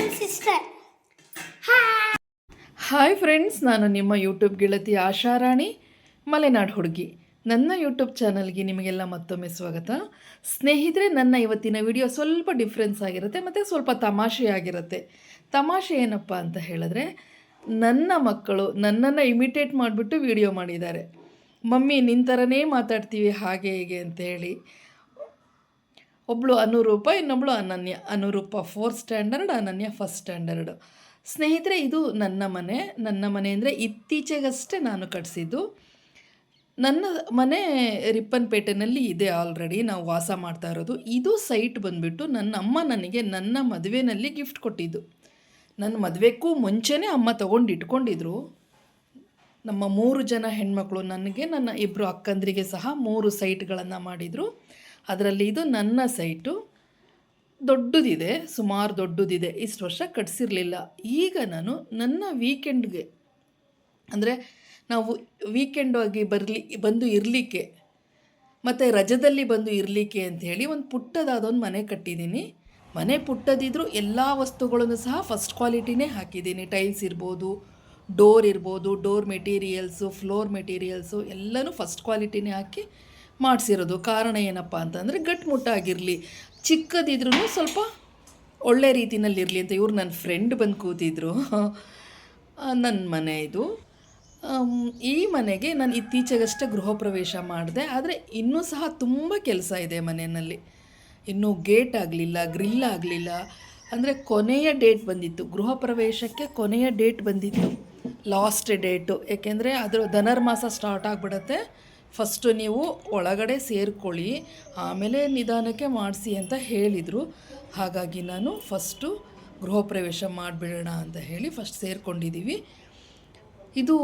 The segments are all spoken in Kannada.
ನನ್ನ ಸಿಸ್ಟರ್. ಹಾಯ್ ಫ್ರೆಂಡ್ಸ್, ನಾನು ನಿಮ್ಮ ಯೂಟ್ಯೂಬ್ ಗೆಳತಿ ಆಶಾರಾಣಿ ಮಲೆನಾಡು ಹುಡುಗಿ. ನನ್ನ ಯೂಟ್ಯೂಬ್ ಚಾನಲ್ಗೆ ನಿಮಗೆಲ್ಲ ಮತ್ತೊಮ್ಮೆ ಸ್ವಾಗತ. ಸ್ನೇಹಿತರೆ, ನನ್ನ ಇವತ್ತಿನ ವಿಡಿಯೋ ಸ್ವಲ್ಪ ಡಿಫ್ರೆನ್ಸ್ ಆಗಿರುತ್ತೆ ಮತ್ತು ಸ್ವಲ್ಪ ತಮಾಷೆಯಾಗಿರುತ್ತೆ. ತಮಾಷೆ ಏನಪ್ಪ ಅಂತ ಹೇಳಿದ್ರೆ, ನನ್ನ ಮಕ್ಕಳು ನನ್ನನ್ನು ಇಮಿಟೇಟ್ ಮಾಡಿಬಿಟ್ಟು ವಿಡಿಯೋ ಮಾಡಿದ್ದಾರೆ. ಮಮ್ಮಿ ನಿನ್ನ ಥರನೇ ಮಾತಾಡ್ತೀವಿ ಹಾಗೆ ಹೇಗೆ ಅಂತೇಳಿ. ಒಬ್ಬಳು ಅನುರೂಪ, ಇನ್ನೊಬ್ಬಳು ಅನನ್ಯ. ಅನುರೂಪ 4th ಸ್ಟ್ಯಾಂಡರ್ಡ್, ಅನನ್ಯ 1st ಸ್ಟ್ಯಾಂಡರ್ಡ್. ಸ್ನೇಹಿತರೆ, ಇದು ನನ್ನ ಮನೆ ಅಂದರೆ ಇತ್ತೀಚೆಗಷ್ಟೇ ನಾನು ಕಟ್ಟಿಸಿದ್ದು. ನನ್ನ ಮನೆ ರಿಪ್ಪನ್ಪೇಟೆನಲ್ಲಿ ಇದೆ, ಆಲ್ರೆಡಿ ನಾವು ವಾಸ ಮಾಡ್ತಾ ಇರೋದು. ಇದು ಸೈಟ್ ಬಂದುಬಿಟ್ಟು ನನ್ನ ಅಮ್ಮ ನನಗೆ ನನ್ನ ಮದುವೆಯಲ್ಲಿ ಗಿಫ್ಟ್ ಕೊಟ್ಟಿದ್ದು. ನನ್ನ ಮದುವೆಗೂ ಮುಂಚೆನೇ ಅಮ್ಮ ತೊಗೊಂಡು ಇಟ್ಕೊಂಡಿದ್ರು. ನಮ್ಮ 3 ಜನ ಹೆಣ್ಮಕ್ಳು, ನನಗೆ ನನ್ನ 2 ಅಕ್ಕಂದರಿಗೆ ಸಹ 3 ಸೈಟ್ಗಳನ್ನು ಮಾಡಿದರು. ಅದರಲ್ಲಿ ಇದು ನನ್ನ ಸೈಟು. ದೊಡ್ಡದಿದೆ, ಸುಮಾರು ದೊಡ್ಡದಿದೆ. ಇಷ್ಟು ವರ್ಷ ಕಟ್ಸಿರಲಿಲ್ಲ. ಈಗ ನಾನು ನನ್ನ ವೀಕೆಂಡ್ಗೆ, ಅಂದರೆ ನಾವು ವೀಕೆಂಡ್ ಆಗಿ ಬಂದು ಇರಲಿಕ್ಕೆ ಮತ್ತು ರಜದಲ್ಲಿ ಬಂದು ಇರಲಿಕ್ಕೆ ಅಂಥೇಳಿ ಒಂದು ಪುಟ್ಟದಾದ ಒಂದು ಮನೆ ಕಟ್ಟಿದ್ದೀನಿ. ಮನೆ ಪುಟ್ಟದಿದ್ದರೂ ಎಲ್ಲ ವಸ್ತುಗಳನ್ನು ಸಹ ಫಸ್ಟ್ ಕ್ವಾಲಿಟಿನೇ ಹಾಕಿದ್ದೀನಿ. ಟೈಲ್ಸ್ ಇರ್ಬೋದು, ಡೋರ್ ಇರ್ಬೋದು, ಡೋರ್ ಮೆಟೀರಿಯಲ್ಸು, ಫ್ಲೋರ್ ಮೆಟೀರಿಯಲ್ಸು ಎಲ್ಲನೂ ಫಸ್ಟ್ ಕ್ವಾಲಿಟಿನೇ ಹಾಕಿ ಮಾಡಿಸಿರೋದು. ಕಾರಣ ಏನಪ್ಪ ಅಂತಂದರೆ, ಗಟ್ಟುಮುಟ್ಟಾಗಿರಲಿ, ಚಿಕ್ಕದಿದ್ರೂ ಸ್ವಲ್ಪ ಒಳ್ಳೆ ರೀತಿಯಲ್ಲಿರಲಿ ಅಂತ. ಇವರು ನನ್ನ ಫ್ರೆಂಡ್ ಬಂದು ಕೂತಿದ್ರು. ನನ್ನ ಮನೆ ಇದು. ಈ ಮನೆಗೆ ನಾನು ಇತ್ತೀಚೆಗಷ್ಟೇ ಗೃಹ ಪ್ರವೇಶ ಮಾಡಿದೆ. ಆದರೆ ಇನ್ನೂ ಸಹ ತುಂಬ ಕೆಲಸ ಇದೆ ಮನೆಯಲ್ಲಿ. ಇನ್ನೂ ಗೇಟ್ ಆಗಲಿಲ್ಲ, ಗ್ರಿಲ್ ಆಗಲಿಲ್ಲ. ಅಂದರೆ ಕೊನೆಯ ಡೇಟ್ ಬಂದಿತ್ತು, ಗೃಹ ಪ್ರವೇಶಕ್ಕೆ ಕೊನೆಯ ಡೇಟ್ ಬಂದಿತ್ತು, ಲಾಸ್ಟ್ ಡೇಟು. ಏಕೆಂದರೆ ಅದರ ಧನುರ್ಮಾಸ ಸ್ಟಾರ್ಟ್ ಆಗಿಬಿಡತ್ತೆ. ಫಸ್ಟು ನೀವು ಒಳಗಡೆ ಸೇರಿಕೊಳ್ಳಿ, ಆಮೇಲೆ ನಿಧಾನಕ್ಕೆ ಮಾಡಿಸಿ ಅಂತ ಹೇಳಿದರು. ಹಾಗಾಗಿ ನಾನು ಫಸ್ಟು ಗೃಹ ಪ್ರವೇಶ ಮಾಡಿಬಿಡೋಣ ಅಂತ ಹೇಳಿ ಫಸ್ಟ್ ಸೇರಿಕೊಂಡಿದ್ದೀವಿ. ಇದು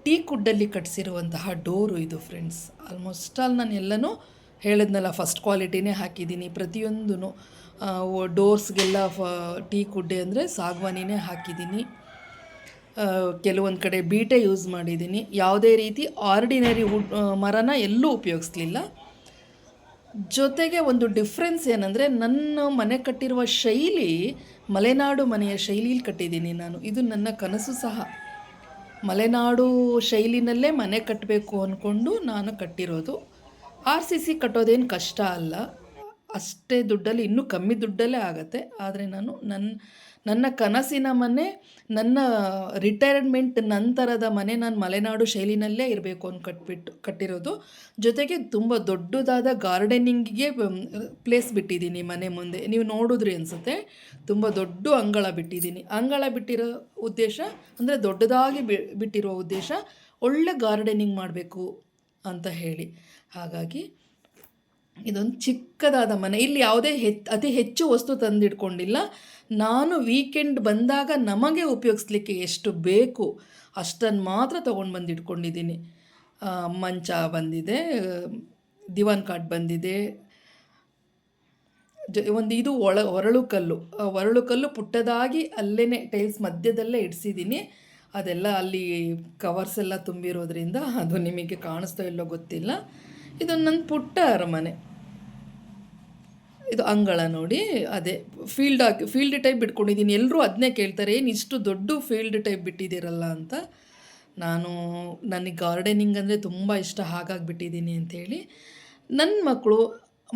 ಟೀಕುಡ್ಡಲ್ಲಿ ಕಟ್ಟಿಸಿರುವಂತಹ ಡೋರು ಇದು ಫ್ರೆಂಡ್ಸ್. ಆಲ್ಮೋಸ್ಟ್ ಆಲ್ ನಾನು ಎಲ್ಲನೂ ಹೇಳಿದ್ನಲ್ಲ, ಫಸ್ಟ್ ಕ್ವಾಲಿಟಿನೇ ಹಾಕಿದ್ದೀನಿ. ಪ್ರತಿಯೊಂದೂ ಡೋರ್ಸ್ಗೆಲ್ಲ ಟೀಕುಡ್ಡೆ ಅಂದರೆ ಸಾಗವಾನಿನೇ ಹಾಕಿದ್ದೀನಿ. ಕೆಲವೊಂದು ಕಡೆ ಬೀಟೆ ಯೂಸ್ ಮಾಡಿದ್ದೀನಿ. ಯಾವುದೇ ರೀತಿ ಆರ್ಡಿನರಿ ಮರನ ಎಲ್ಲೂ ಉಪಯೋಗಿಸ್ಲಿಲ್ಲ. ಜೊತೆಗೆ ಒಂದು ಡಿಫ್ರೆನ್ಸ್ ಏನಂದರೆ, ನನ್ನ ಮನೆ ಕಟ್ಟಿರುವ ಶೈಲಿ ಮಲೆನಾಡು ಮನೆಯ ಶೈಲಿಯಲ್ಲಿ ಕಟ್ಟಿದ್ದೀನಿ ನಾನು. ಇದು ನನ್ನ ಕನಸು ಸಹ. ಮಲೆನಾಡು ಶೈಲಿನಲ್ಲೇ ಮನೆ ಕಟ್ಟಬೇಕು ಅಂದ್ಕೊಂಡು ನಾನು ಕಟ್ಟಿರೋದು. RCC ಕಟ್ಟೋದೇನು ಕಷ್ಟ ಅಲ್ಲ, ಅಷ್ಟೇ ದುಡ್ಡಲ್ಲಿ, ಇನ್ನೂ ಕಮ್ಮಿ ದುಡ್ಡಲ್ಲೇ ಆಗುತ್ತೆ. ಆದರೆ ನಾನು ನನ್ನ ಕನಸಿನ ಮನೆ, ನನ್ನ ರಿಟೈರ್ಮೆಂಟ್ ನಂತರದ ಮನೆ ನಾನು ಮಲೆನಾಡು ಶೈಲಿನಲ್ಲೇ ಇರಬೇಕು ಅಂತ ಕಟ್ಟಿರೋದು. ಜೊತೆಗೆ ತುಂಬ ದೊಡ್ಡದಾದ ಗಾರ್ಡನಿಂಗಿಗೆ ಪ್ಲೇಸ್ ಬಿಟ್ಟಿದ್ದೀನಿ ಮನೆ ಮುಂದೆ. ನೀವು ನೋಡಿದ್ರಿ ಅನಿಸುತ್ತೆ, ತುಂಬ ದೊಡ್ಡ ಅಂಗಳ ಬಿಟ್ಟಿದ್ದೀನಿ. ಅಂಗಳ ಬಿಟ್ಟಿರೋ ಉದ್ದೇಶ ಅಂದರೆ, ದೊಡ್ಡದಾಗಿ ಬಿಟ್ಟಿರೋ ಉದ್ದೇಶ ಒಳ್ಳೆ ಗಾರ್ಡನಿಂಗ್ ಮಾಡಬೇಕು ಅಂತ ಹೇಳಿ. ಹಾಗಾಗಿ ಇದೊಂದು ಚಿಕ್ಕದಾದ ಮನೆ. ಇಲ್ಲಿ ಯಾವುದೇ ಅತಿ ಹೆಚ್ಚು ವಸ್ತು ತಂದಿಟ್ಕೊಂಡಿಲ್ಲ. ನಾನು ವೀಕೆಂಡ್ ಬಂದಾಗ ನಮಗೆ ಉಪಯೋಗಿಸ್ಲಿಕ್ಕೆ ಎಷ್ಟು ಬೇಕು ಅಷ್ಟನ್ನು ಮಾತ್ರ ತೊಗೊಂಡು ಬಂದು ಇಟ್ಕೊಂಡಿದ್ದೀನಿ. ಮಂಚ ಬಂದಿದೆ, ದಿವಾನ್ ಕಾಟ್ ಬಂದಿದೆ, ಇದು ಒರಳು ಕಲ್ಲು ಪುಟ್ಟದಾಗಿ ಅಲ್ಲೇ ಟೈಲ್ಸ್ ಮಧ್ಯದಲ್ಲೇ ಇಡಿಸಿದ್ದೀನಿ. ಅದೆಲ್ಲ ಅಲ್ಲಿ ಕವರ್ಸ್ ಎಲ್ಲ ತುಂಬಿರೋದ್ರಿಂದ ಅದು ನಿಮಗೆ ಕಾಣಿಸ್ತೋ ಇಲ್ಲೋ ಗೊತ್ತಿಲ್ಲ. ಇದು ನನ್ನ ಪುಟ್ಟ ಅರಮನೆ. ಇದು ಅಂಗಳ ನೋಡಿ, ಅದೇ ಫೀಲ್ಡ್ ಟೈಪ್ ಬಿಟ್ಕೊಂಡಿದ್ದೀನಿ. ಎಲ್ಲರೂ ಅದನ್ನೇ ಕೇಳ್ತಾರೆ, ಏನು ಇಷ್ಟು ದೊಡ್ಡ ಫೀಲ್ಡ್ ಟೈಪ್ ಬಿಟ್ಟಿದ್ದೀರಲ್ಲ ಅಂತ. ನನಗೆ ಗಾರ್ಡನಿಂಗ್ ಅಂದರೆ ತುಂಬ ಇಷ್ಟ, ಹಾಗಾಗಿ ಬಿಟ್ಟಿದ್ದೀನಿ ಅಂಥೇಳಿ. ನನ್ನ ಮಕ್ಕಳು,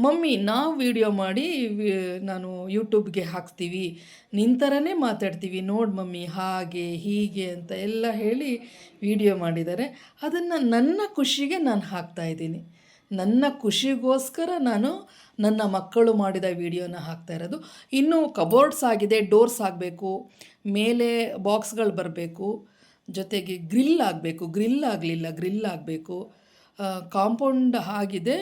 ಮಮ್ಮಿ ನಾವು ವಿಡಿಯೋ ಮಾಡಿ ನಾನು ಯೂಟ್ಯೂಬ್ಗೆ ಹಾಕ್ತೀವಿ, ನಿನ್ನ ಥರನೇ ಮಾತಾಡ್ತೀವಿ ನೋಡು ಮಮ್ಮಿ, ಹಾಗೆ ಹೀಗೆ ಅಂತ ಎಲ್ಲ ಹೇಳಿ ವಿಡಿಯೋ ಮಾಡಿದ್ದಾರೆ. ಅದನ್ನು ನನ್ನ ಖುಷಿಗೆ ನಾನು ಹಾಕ್ತಾಯಿದ್ದೀನಿ. ನನ್ನ ಖುಷಿಗೋಸ್ಕರ ನಾನು ನನ್ನ ಮಕ್ಕಳು ಮಾಡಿದ ವಿಡಿಯೋನ ಹಾಕ್ತಾ ಇರೋದು. ಇನ್ನೂ ಕಬೋರ್ಡ್ಸ್ ಆಗಿದೆ, ಡೋರ್ಸ್ ಆಗಬೇಕು, ಮೇಲೆ ಬಾಕ್ಸ್ಗಳು ಬರಬೇಕು, ಜೊತೆಗೆ ಗ್ರಿಲ್ ಆಗಬೇಕು, ಗ್ರಿಲ್ ಆಗಬೇಕು, ಕಾಂಪೌಂಡ್ ಆಗಿದೆ,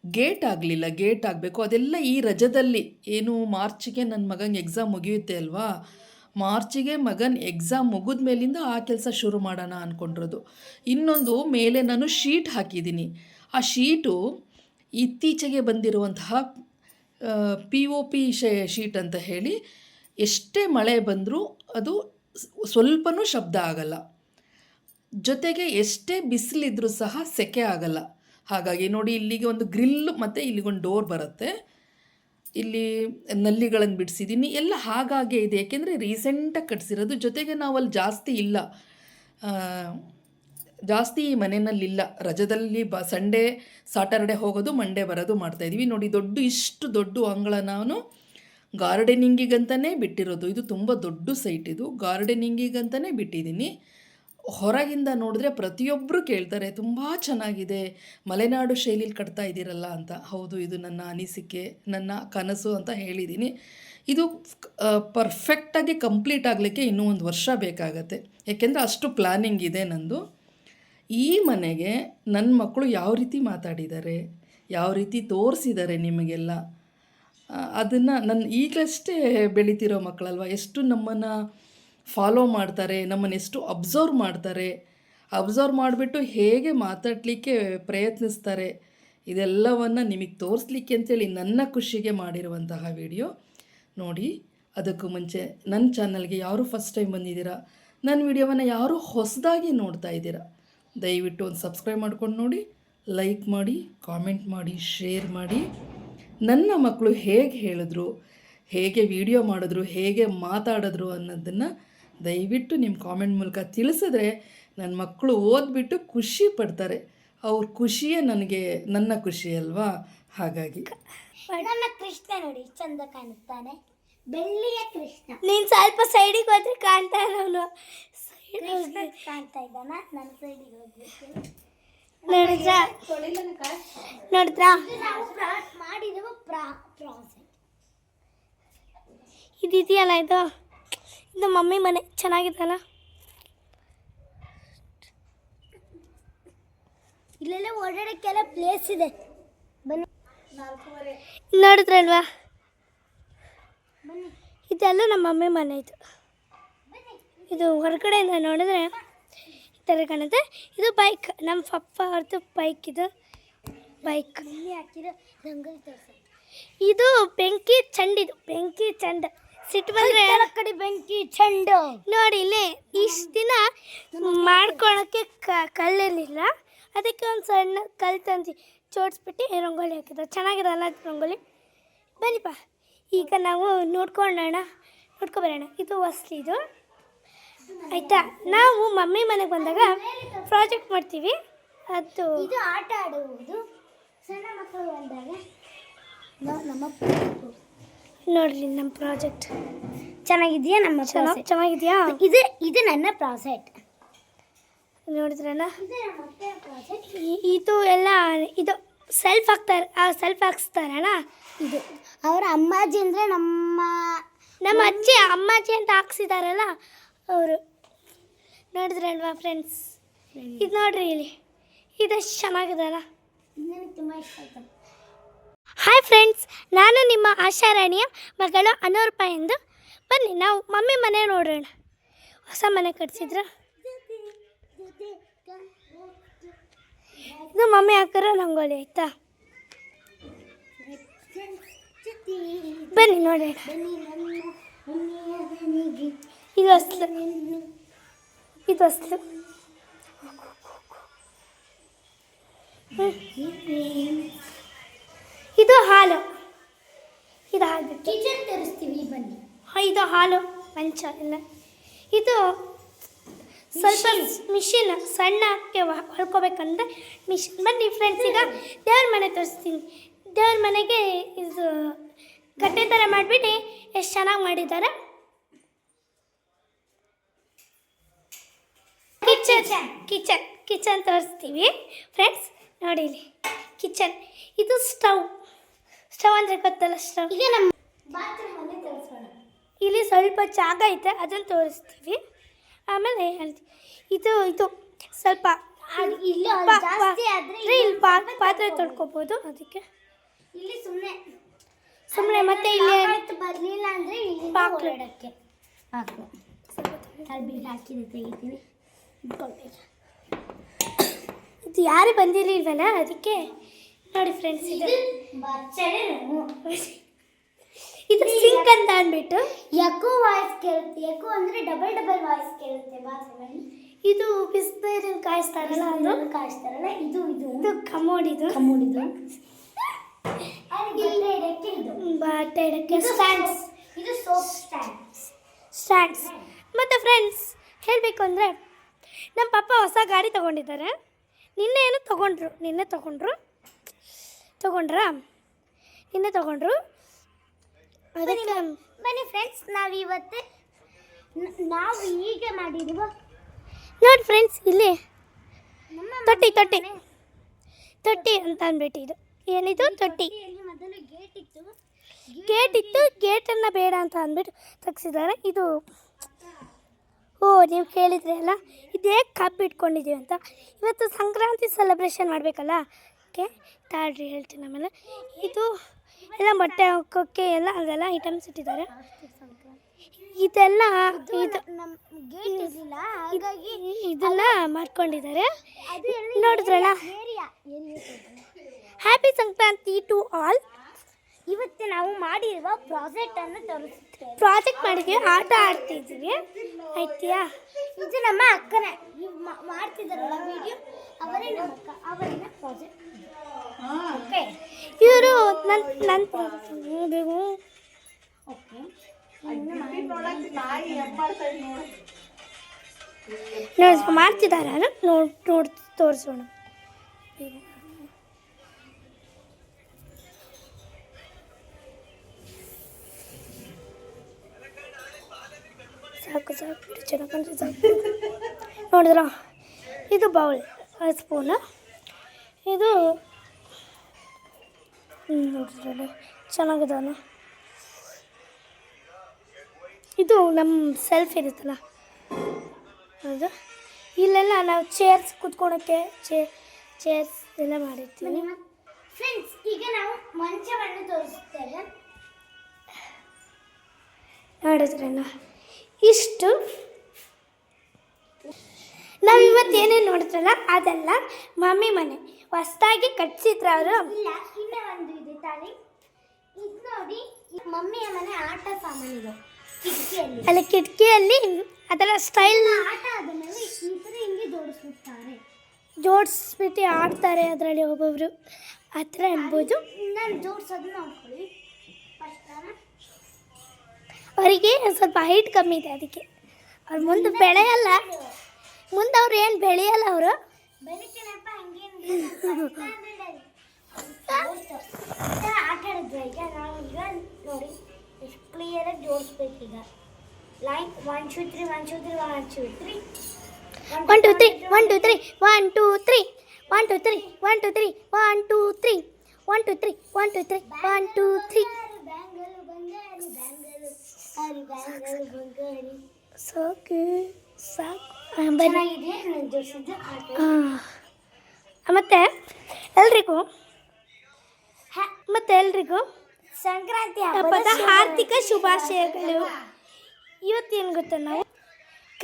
ಗೇಟ್ ಆಗಲಿಲ್ಲ, ಗೇಟ್ ಆಗಬೇಕು. ಅದೆಲ್ಲ ಈ ರಜದಲ್ಲಿ, ಏನು ಮಾರ್ಚಿಗೆ ನನ್ನ ಮಗನಿಗೆ ಎಕ್ಸಾಮ್ ಮುಗಿಯುತ್ತೆ ಅಲ್ವಾ, ಮಾರ್ಚಿಗೆ ಮಗನ ಎಕ್ಸಾಮ್ ಮುಗಿದ ಮೇಲಿಂದ ಆ ಕೆಲಸ ಶುರು ಮಾಡೋಣ ಅಂದ್ಕೊಂಡಿರೋದು. ಇನ್ನೊಂದು ಮೇಲೆ ನಾನು ಶೀಟ್ ಹಾಕಿದ್ದೀನಿ. ಆ ಶೀಟು ಇತ್ತೀಚೆಗೆ ಬಂದಿರುವಂತಹ POP ಶೀಟ್ ಅಂತ ಹೇಳಿ, ಎಷ್ಟೇ ಮಳೆ ಬಂದರೂ ಅದು ಸ್ವಲ್ಪನೂ ಶಬ್ದ ಆಗಲ್ಲ. ಜೊತೆಗೆ ಎಷ್ಟೇ ಬಿಸಿಲಿದ್ರೂ ಸಹ ಸೆಕೆ ಆಗಲ್ಲ. ಹಾಗಾಗಿ ನೋಡಿ, ಇಲ್ಲಿಗೆ ಒಂದು ಗ್ರಿಲ್ ಮತ್ತು ಇಲ್ಲಿಗೊಂದು ಡೋರ್ ಬರುತ್ತೆ. ಇಲ್ಲಿ ನಲ್ಲಿಗಳನ್ನು ಬಿಡಿಸಿದ್ದೀನಿ ಎಲ್ಲ ಹಾಗಾಗೇ ಇದೆ. ಯಾಕೆಂದರೆ ರೀಸೆಂಟಾಗಿ ಕಟ್ಸಿರೋದು. ಜೊತೆಗೆ ನಾವು ಅಲ್ಲಿ ಜಾಸ್ತಿ ಇಲ್ಲ, ಜಾಸ್ತಿ ಮನೆಯಲ್ಲಿಲ್ಲ. ರಜದಲ್ಲಿ ಸಂಡೇ ಸಾಟರ್ಡೆ ಹೋಗೋದು, ಮಂಡೇ ಬರೋದು ಮಾಡ್ತಾಯಿದ್ವಿ. ನೋಡಿ ಇಷ್ಟು ದೊಡ್ಡ ಅಂಗಳ ನಾನು ಗಾರ್ಡನಿಂಗಿಗಂತಲೇ ಬಿಟ್ಟಿರೋದು. ಇದು ತುಂಬ ದೊಡ್ಡ ಸೈಟ್, ಇದು ಗಾರ್ಡನಿಂಗಿಗಂತಲೇ ಬಿಟ್ಟಿದ್ದೀನಿ. ಹೊರಗಿಂದ ನೋಡಿದ್ರೆ ಪ್ರತಿಯೊಬ್ಬರು ಕೇಳ್ತಾರೆ, ತುಂಬ ಚೆನ್ನಾಗಿದೆ, ಮಲೆನಾಡು ಶೈಲಿಲಿ ಕಟ್ತಾ ಇದ್ದೀರಲ್ಲ ಅಂತ. ಹೌದು, ಇದು ನನ್ನ ಅನಿಸಿಕೆ, ನನ್ನ ಕನಸು ಅಂತ ಹೇಳಿದ್ದೀನಿ. ಇದು ಪರ್ಫೆಕ್ಟಾಗಿ ಕಂಪ್ಲೀಟ್ ಆಗಲಿಕ್ಕೆ ಇನ್ನೂ 1 ವರ್ಷ ಬೇಕಾಗತ್ತೆ. ಯಾಕೆಂದರೆ ಅಷ್ಟು ಪ್ಲ್ಯಾನಿಂಗ್ ಇದೆ ನಂದು. ಈ ಮನೆಗೆ ನನ್ನ ಮಕ್ಕಳು ಯಾವ ರೀತಿ ಮಾತಾಡಿದ್ದಾರೆ, ಯಾವ ರೀತಿ ತೋರಿಸಿದ್ದಾರೆ ನಿಮಗೆಲ್ಲ, ಅದನ್ನು ನನ್ನ ಈಗಲಷ್ಟೇ ಬೆಳೀತಿರೋ ಮಕ್ಕಳಲ್ವ, ಎಷ್ಟು ನಮ್ಮನ್ನು ಫಾಲೋ ಮಾಡ್ತಾರೆ, ನಮ್ಮನ್ನು ಎಷ್ಟು ಅಬ್ಸರ್ವ್ ಮಾಡ್ತಾರೆ, ಅಬ್ಸರ್ವ್ ಮಾಡಿಬಿಟ್ಟು ಹೇಗೆ ಮಾತಾಡಲಿಕ್ಕೆ ಪ್ರಯತ್ನಿಸ್ತಾರೆ, ಇದೆಲ್ಲವನ್ನು ನಿಮಗೆ ತೋರಿಸ್ಲಿಕ್ಕೆ ಅಂತೇಳಿ ನನ್ನ ಖುಷಿಗೆ ಮಾಡಿರುವಂತಹ ವಿಡಿಯೋ ನೋಡಿ. ಅದಕ್ಕೂ ಮುಂಚೆ ನನ್ನ ಚಾನಲ್ಗೆ ಯಾರು ಫಸ್ಟ್ ಟೈಮ್ ಬಂದಿದ್ದೀರಾ, ನನ್ನ ವಿಡಿಯೋವನ್ನು ಯಾರು ಹೊಸದಾಗಿ ನೋಡ್ತಾ ಇದ್ದೀರಾ, ದಯವಿಟ್ಟು ಒಂದು ಸಬ್ಸ್ಕ್ರೈಬ್ ಮಾಡ್ಕೊಂಡು ನೋಡಿ, ಲೈಕ್ ಮಾಡಿ, ಕಾಮೆಂಟ್ ಮಾಡಿ, ಶೇರ್ ಮಾಡಿ. ನನ್ನ ಮಕ್ಕಳು ಹೇಗೆ ಹೇಳಿದ್ರು, ಹೇಗೆ ವಿಡಿಯೋ ಮಾಡಿದ್ರು, ಹೇಗೆ ಮಾತಾಡಿದ್ರು ಅನ್ನೋದನ್ನು ದಯವಿಟ್ಟು ನಿಮ್ಮ ಕಾಮೆಂಟ್ ಮೂಲಕ ತಿಳಿಸಿದ್ರೆ ನನ್ನ ಮಕ್ಕಳು ಓದ್ಬಿಟ್ಟು ಖುಷಿ ಪಡ್ತಾರೆ. ಅವ್ರ ಖುಷಿಯೇ ನನ್ನ ಖುಷಿ ಅಲ್ವಾ. ಹಾಗಾಗಿ ನನ್ನ ಕೃಷ್ಣ ನೋಡಿ ಚಂದ ಕಾಣುತ್ತಾನೆ, ಬೆಳ್ಳಿಯ ಕೃಷ್ಣ. ನೀನು ಸ್ವಲ್ಪ ಸೈಡಿಗೆ ಹೋದ್ರೆ ಕಾಣ್ತಾ ಇರೋನು, ಕಾಣ್ತಾ ಇದ್ದಾನ. ನನ್ನ ಸೈಡಿಗೆ ಹೋಗ್ಬೇಕು. ನೋಡಿದ್ರಾ ನಾವು ಮಾಡಿದೆವು ಪ್ರಾಸೆಟ್. ಇದೆಯಲ್ಲ, ಇದು ಮಮ್ಮಿ ಮನೆ, ಚೆನ್ನಾಗಿದೆಯಲ್ಲ. ಇಲ್ಲೆಲ್ಲ ಓಡಾಡೋಕ್ಕೆಲ್ಲ ಪ್ಲೇಸ್ ಇದೆ. ಬನ್ನಿ, ನೋಡಿದ್ರಲ್ವಾ, ಇದೆಲ್ಲ ನಮ್ಮ ಮಮ್ಮಿ ಮನೆ. ಇದು ಹೊರಗಡೆಯಿಂದ ನೋಡಿದ್ರೆ ಈ ಥರ ಕಾಣುತ್ತೆ. ಇದು ಬೈಕ್, ನಮ್ಮ ಪಪ್ಪ ಅವ್ರದ್ದು ಬೈಕ್. ಇದು ಬೈಕ್ ಹಾಕಿರೋ ರಂಗೋಲಿ ತೋರಿಸಿ. ಇದು ಬೆಂಕಿ ಚೆಂಡು, ಇದು ಬೆಂಕಿ ಚೆಂಡು. ಸಿಟ್ಟು ಬಂದರೆ ಕಡೆ ಬೆಂಕಿ ಚೆಂಡು ನೋಡಿ. ಇಲ್ಲಿ ಇಷ್ಟು ದಿನ ಮಾಡ್ಕೊಳಕ್ಕೆ ಕಲ್ಲಿರಲಿಲ್ಲ, ಅದಕ್ಕೆ ಒಂದು ಸಣ್ಣ ಕಲ್ಲು ತಂದು ಜೋಡಿಸ್ಬಿಟ್ಟು ರಂಗೋಲಿ ಹಾಕಿದ್ರು. ಚೆನ್ನಾಗಿರಲ್ಲ ರಂಗೋಲಿ. ಬನ್ನಿಪ್ಪ, ಈಗ ನಾವು ನೋಡ್ಕೊಬರೋಣ. ಇದು ಹೊಸ್ಲಿ, ಇದು ಆಯಿತಾ. ನಾವು ಮಮ್ಮಿ ಮನೆಗೆ ಬಂದಾಗ ಪ್ರಾಜೆಕ್ಟ್ ಮಾಡ್ತೀವಿ. ಅದು ಇದು ಆಟ ಆಡುವುದು. ಸಣ್ಣ ಮಕ್ಕಳು ಬಂದಾಗ ನಮ್ಮ ನೋಡ್ರಿ, ನಮ್ಮ ಪ್ರಾಜೆಕ್ಟ್ ಚೆನ್ನಾಗಿದೆಯಾ? ನಮ್ಮ ಚೆನ್ನಾಗಿದೆಯಾ? ಇದು ನನ್ನ ಪ್ರಾಜೆಕ್ಟ್. ನೋಡಿದ್ರಲ್ಲ, ಇದು ಎಲ್ಲ ಇದು ಸೆಲ್ಫ್ ಹಾಕ್ಸ್ತಾರಲ್ಲ. ಇದು ಅವರ ಅಮ್ಮಾಜಿ ಅಂದರೆ ನಮ್ಮ ಅಜ್ಜಿ, ಅಮ್ಮಾಜಿ ಅಂತ ಹಾಕ್ಸಿದಾರಲ್ಲ ಅವರು. ನೋಡಿದ್ರಲ್ವಾ ಫ್ರೆಂಡ್ಸ್, ಇದು ನೋಡ್ರಿ, ಇಲ್ಲಿ ಇದಷ್ಟು ಚೆನ್ನಾಗಿದೆಯಲ್ಲ, ನನಗೆ ತುಂಬ ಇಷ್ಟ ಆಯಿತು. ಹಾಯ್ ಫ್ರೆಂಡ್ಸ್, ನಾನು ನಿಮ್ಮ ಆಶಾರಾಣಿಯ ಮಗಳು ಅನೂರ್ಪ ಎಂದು. ಬನ್ನಿ ನಾವು ಮಮ್ಮಿ ಮನೆ ನೋಡೋಣ. ಹೊಸ ಮನೆ ಕಟ್ಸಿದ್ರ. ಇದು ಮಮ್ಮಿ ಹಾಕಿರೋ ರಂಗೋಲಿ, ಆಯಿತಾ. ಬನ್ನಿ ನೋಡೋಣ. ಇದು ಹೊಸ್ಲು, ಇದು ಹಾಲು. ಕಿಚನ್ ತರಿಸ್ತೀವಿ, ಬನ್ನಿ. ಇದು ಹಾಲು, ಮಂಚ ಎಲ್ಲ. ಇದು ಸ್ವಲ್ಪ ಮಿಷಿನ್, ಸಣ್ಣಕ್ಕೆ ಹೊಲ್ಕೋಬೇಕಂದ್ರೆ ಮಿಷಿನ್. ಬನ್ನಿ ಫ್ರೆಂಡ್ಸ್, ಈಗ ದೇವ್ರ ಮನೆ ತೋರಿಸ್ತೀನಿ. ದೇವ್ರ ಮನೆಗೆ ಇದು ಕಟ್ಟೆ ಥರ ಮಾಡಿಬಿಟ್ಟು ಎಷ್ಟು ಚೆನ್ನಾಗಿ ಮಾಡಿದ್ದಾರೆ. ಕಿಚನ್ ತೋರಿಸ್ತೀವಿ ಫ್ರೆಂಡ್ಸ್. ನೋಡಿ ಇಲ್ಲಿ ಕಿಚನ್. ಇದು ಸ್ಟವ್ ಅಂದರೆ ಗೊತ್ತಲ್ಲ, ಸ್ಟವ್. ಈಗ ನಮ್ಮ ಬಾತ್ರೂಮಲ್ಲಿ ತೋರಿಸೋಣ. ಇಲ್ಲಿ ಸ್ವಲ್ಪ ಜಾಗ ಐತೆ, ಅದನ್ನು ತೋರಿಸ್ತೀವಿ. ಆಮೇಲೆ ಇದು ಸ್ವಲ್ಪ ಇಲ್ಲಿ ಪಾತ್ರೆ ತೊಳ್ಕೊಬೋದು. ಅದಕ್ಕೆ ಇಲ್ಲಿ ಸುಮ್ಮನೆ ಮತ್ತೆ ಇಲ್ಲಿ ಬರಲಿಲ್ಲ ಅಂದರೆ ಬಾಕ್ಲಕ್ಕೆ ಹಾಕಿದೆ, ತೆಗಿತೀನಿ. ಇದು ಯಾರು ಬಂದಿರಲಿಲ್ವಲ್ಲ, ಅದಕ್ಕೆ ನೋಡಿ ಫ್ರೆಂಡ್ಸ್. ಇದು ಸಿಂಕ್ ಅಂತ ಅಂದ್ಬಿಟ್ಟು ಎಕೋ ವಾಯ್ಸ್ ಕೇಳುತ್ತೆ. ಎಕೋ ಅಂದರೆ ಡಬಲ್ ವಾಯ್ಸ್ ಕೇಳುತ್ತೆ ಬಾತ್ರೂಮಲ್ಲಿ. ಇದು ಬಿಸಿನೀರನ್ನು ಕಾಯಿಸ್ತಾರಲ್ಲ, ಇದು ಕಮೋಡ್. ಇದು ಬಟ್ಟೆ ಇಡಕ್ಕೆ ಸ್ಟ್ಯಾಂಡ್ಸ್, ಇದು ಸೋಪ್ ಸ್ಟ್ಯಾಂಡ್ಸ್. ಮತ್ತು ಫ್ರೆಂಡ್ಸ್ ಹೇಳಬೇಕು ಅಂದರೆ ನಮ್ಮ ಪಪ್ಪ ಹೊಸ ಗಾಡಿ ತೊಗೊಂಡಿದ್ದಾರೆ. ನಿನ್ನೆ ತೊಗೊಂಡ್ರು ನಿನ್ನೆ ತೊಗೊಂಡ್ರು ಅದಕ್ಕೆ ಬನ್ನಿ ಫ್ರೆಂಡ್ಸ್, ನಾವು ಹೀಗೆ ಮಾಡಿರುವ ನೋಡಿ ಫ್ರೆಂಡ್ಸ್, ಇಲ್ಲಿ ತೊಟ್ಟಿ ಅಂತ ಅಂದ್ಬಿಟ್ಟು ಇದು ಏನಿದು ತೊಟ್ಟಿ. ಮೊದಲು ಗೇಟ್ ಇತ್ತು, ಗೇಟನ್ನು ಬೇಡ ಅಂತ ಅಂದ್ಬಿಟ್ಟು ತೆಗ್ಸಿದ್ದಾರೆ. ಇದು ನೀವು ಕೇಳಿದ್ರಿ ಅಲ್ಲ, ಇದೇ ಕಬ್ಬು ಇಟ್ಕೊಂಡಿದ್ದೀವಿ ಅಂತ. ಇವತ್ತು ಸಂಕ್ರಾಂತಿ ಸೆಲೆಬ್ರೇಷನ್ ಮಾಡಬೇಕಲ್ಲ, ಓಕೆ ತಾಳ್ರಿ ಹೇಳ್ತೀನಿ. ಆಮೇಲೆ ಇದು ಎಲ್ಲ ಬಟ್ಟೆ ಹಾಕೋಕ್ಕೆ ಎಲ್ಲ ಅದೆಲ್ಲ ಐಟಮ್ಸ್ ಇಟ್ಟಿದ್ದಾರೆ. ಇದೆಲ್ಲ ಇದೆಲ್ಲ ಮಾಡ್ಕೊಂಡಿದ್ದಾರೆ. ನೋಡಿದ್ರಲ್ಲ, ಹ್ಯಾಪಿ ಸಂಕ್ರಾಂತಿ ಟು ಆಲ್. ಇವತ್ತು ನಾವು ಮಾಡಿರುವ ಪ್ರಾಜೆಕ್ಟ್ ಮಾಡಿದ್ವಿ, ಆಟ ಆಡ್ತಿದ್ವಿ ಆಯ್ತಿಯಾ. ಇದು ನಮ್ಮ ಅಕ್ಕನೇ ಮಾಡ್ತಿದ್ದಾರಲ್ಲ ವಿಡಿಯೋ, ಅವರೇ ನಮ್ಮ ಅಕ್ಕ, ಅವರನ್ನ ಪ್ರಾಜೆಕ್ಟ್. ಓಕೆ, ಇವರು ನನ್ನ ಓಕೆ ಮಾಡ್ತಿದ್ದಾರೆ, ನೋಡಿ ತೋರಿಸೋಣ. ಸಾಕು ಚೆನ್ನಾಗಿ ಸಾಕು. ನೋಡಿದ್ರ, ಇದು ಬೌಲ್, ಸ್ಪೂನು, ಇದು ನೋಡಿದ್ರಲ್ಲ ಚೆನ್ನಾಗಿದ್ದಾನೆ. ಇದು ನಮ್ಮ ಸೆಲ್ಫ್ ಇರುತ್ತಲ್ಲ ಅದು. ಇಲ್ಲೆಲ್ಲ ನಾವು ಚೇರ್ಸ್ ಕೂತ್ಕೊಳ್ಳೋಕ್ಕೆ ಚೇರ್ಸ್ ಎಲ್ಲ ಮಾಡಿರ್ತೀವಿ ಫ್ರೆಂಡ್ಸ್. ಈಗ ನಾವು ಮಂಚವನ್ನು ತೋರಿಸುತ್ತೇವೆ, ನೋಡಿದ್ರಲ್ಲ. ಇಷ್ಟು ನಾವು ಇವತ್ತು ಏನೇನು ನೋಡಿದ್ರಲ್ಲ ಅದೆಲ್ಲ ಮಮ್ಮಿ ಮನೆ ಹೊಸದಾಗಿ ಕಟ್ಸಿದ್ರು ಅವರು. ಇಲ್ಲ, ಇನ್ನೇ ಒಂದು ಇದೆ ತಾಳಿ, ಇದು ನೋಡಿ ಮಮ್ಮಿಯ ಮನೆ ಆಟ ಸಾಮಾನಿದೆ. ಅಲ್ಲಿ ಕಿಟಕಿಯಲ್ಲಿ ಅದರ ಸ್ಟೈಲ್ ಆಟ ಆದಮೇಲೆ ಈ ಥರ ಹಿಂಗೆ ಜೋಡಿಸ್ಬಿಟ್ಟು ಆಡ್ತಾರೆ. ಅದರಲ್ಲಿ ಒಬ್ಬೊಬ್ರು ಆ ಥರ ಅನ್ಬೋದು. ನಾನು ಜೋಡಿಸೋದು ನೋಡ್ಕೊಳ್ಳಿ. ಅವರಿಗೆ ಸ್ವಲ್ಪ ಹೈಟ್ ಕಮ್ಮಿ ಇದೆ, ಅದಕ್ಕೆ ಅವ್ರು ಮುಂದೆ ಬೆಳೆಯಲ್ಲ. ಮುಂದೆ ಅವ್ರು ಏನು ಬೆಳೆಯಲ್ಲ, ಅವರು ಬೆಳಿತೀನಪ್ಪ ಆಟ ಆಡಿದ್ರು. ಈಗ ನಾವು ಈಗ ನೋಡಿ ಎಷ್ಟು ಕ್ಲಿಯರಾಗಿ ಜೋಡಿಸ್ಬೇಕು. ಈಗ ಲೈನ್ 1 2 3 1 2 3 1 2 3 1 2 3 1 2 3 1 2 3 1 2 3 1 2 3 1 2 3 1 2 3 1 2 3 1 2 3 ಸಾಕು ಮತ್ತೆ ಎಲ್ರಿಗೂ ಸಂಕ್ರಾಂತಿ ಹಬ್ಬದ ಹಾರ್ದಿಕ ಶುಭಾಶಯಗಳು. ಇವತ್ತೇನು ಗೊತ್ತಾ, ನಾವು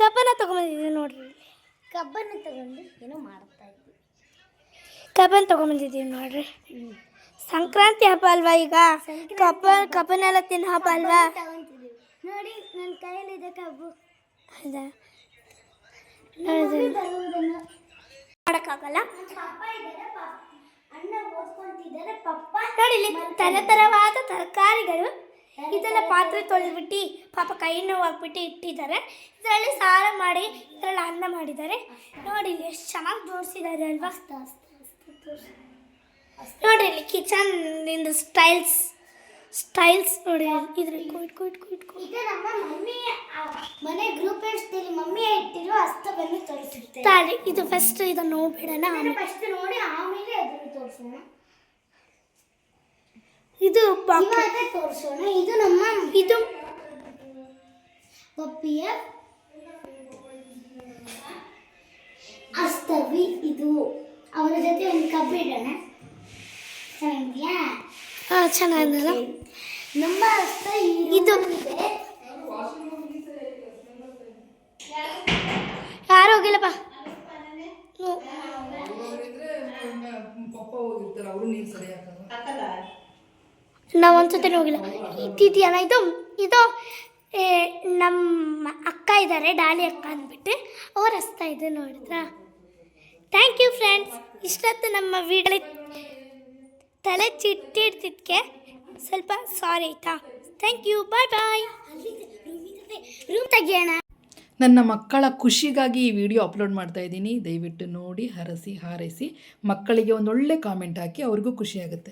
ಕಬ್ಬನ್ನು ತೊಗೊಂಬಂದಿದ್ದೀವಿ ನೋಡ್ರಿ. ಕಬ್ಬನ್ನು ತಗೊಂಡು ಏನೋ ಮಾಡ್ತಾ ಇದ್ವಿ. ಕಬ್ಬನ್ನು ತೊಗೊಂಬಂದಿದ್ದೀವಿ ನೋಡ್ರಿ. ಸಂಕ್ರಾಂತಿ ಹಬ್ಬ ಅಲ್ವಾ, ಈಗ ಕಬ್ಬನ್ನೆಲ್ಲ ತಿನ್ನೋ ಹಬ್ಬ ಅಲ್ವಾ. ನೋಡಿ ನನ್ನ ಕೈಯಲ್ಲಿದೆ ಕಬ್ಬು. ಹೌದಾ, ಮಾಡೋಕ್ಕಾಗಲ್ಲ. ನೋಡಿ ಇಲ್ಲಿ ತರತರವಾದ ತರಕಾರಿಗಳು, ಇದೆಲ್ಲ ಪಾತ್ರೆ ತೊಳೆದ್ಬಿಟ್ಟು ಪಾಪ ಕೈ ನೋವಾಗ್ಬಿಟ್ಟು ಇಟ್ಟಿದ್ದಾರೆ. ಇದರಲ್ಲಿ ಸಾರು ಮಾಡಿ ಇದರಲ್ಲಿ ಅನ್ನ ಮಾಡಿದ್ದಾರೆ. ನೋಡಿ ಇಲ್ಲಿ ಎಷ್ಟು ಚೆನ್ನಾಗಿ ಜೋಡಿಸಿದ್ದಾರೆ ಅಲ್ವಾ. ನೋಡಿ ಇಲ್ಲಿ ಕಿಚನ್ ಇಂದ ಸ್ಟೈಲ್ಸ್ ನೋಡಿ. ಇದ್ರ ಈಗ ನಮ್ಮ ಮಮ್ಮಿ ಮನೆ ಗ್ರೂಪ್ ಮಮ್ಮಿ ಇಟ್ಟಿರೋ ಹಸ್ತವನ್ನು ತೋರಿಸುತ್ತೆ. ಇದು ಫಸ್ಟ್ ಇದನ್ನು ನೋಡ್ಬೇಡಣ, ಫಸ್ಟ್ ನೋಡಿ ಆಮೇಲೆ ಅದನ್ನು ತೋರಿಸೋಣ. ಇದು ತೋರಿಸೋಣ. ಇದು ನಮ್ಮ ಇದು ಪಪ್ಪಿಯ ಹಸ್ತವಿ. ಇದು ಅವರ ಜೊತೆ ಒಂದು ಕಬ್ಬು ಇಡೋಣ. ಚೆನ್ನಾಗಿದೆಯಾ? ಚೆನ್ನಾಗಿದೆಯಲ್ಲ. ನಮ್ಮ ಹಸ್ತ ಇದು ಯಾರು ಹೋಗಿಲ್ಲಪ್ಪ. ನಾವು ಒಂದ್ಸತಿ ಹೋಗಿಲ್ಲ. ಇದೆಯಲ್ಲ, ಇದು ನಮ್ಮ ಅಕ್ಕ ಇದ್ದಾರೆ, ಡಾಲಿ ಅಕ್ಕ ಅಂದ್ಬಿಟ್ಟು ಅವ್ರು ಹಸ್ತಾ ಇದೆ. ನೋಡಿದ್ರಾ? Thank you friends. ಇಷ್ಟೊತ್ತು ನಮ್ಮ ತಲೆ ಚಿಟ್ಟಿಡ್ತಿದ್ಕೆ ಸ್ವಲ್ಪ ಸಾರಿ ಆಯಿತಾ. Thank you, bye bye. Room ತೆಗಿಯೋಣ. ನನ್ನ ಮಕ್ಕಳ ಖುಷಿಗಾಗಿ ಈ ವಿಡಿಯೋ ಅಪ್ಲೋಡ್ ಮಾಡ್ತಾ ಇದ್ದೀನಿ. ದಯವಿಟ್ಟು ನೋಡಿ, ಹರಸಿ ಹಾರೈಸಿ, ಮಕ್ಕಳಿಗೆ ಒಂದೊಳ್ಳೆ ಕಾಮೆಂಟ್ ಹಾಕಿ, ಅವ್ರಿಗೂ ಖುಷಿಯಾಗುತ್ತೆ.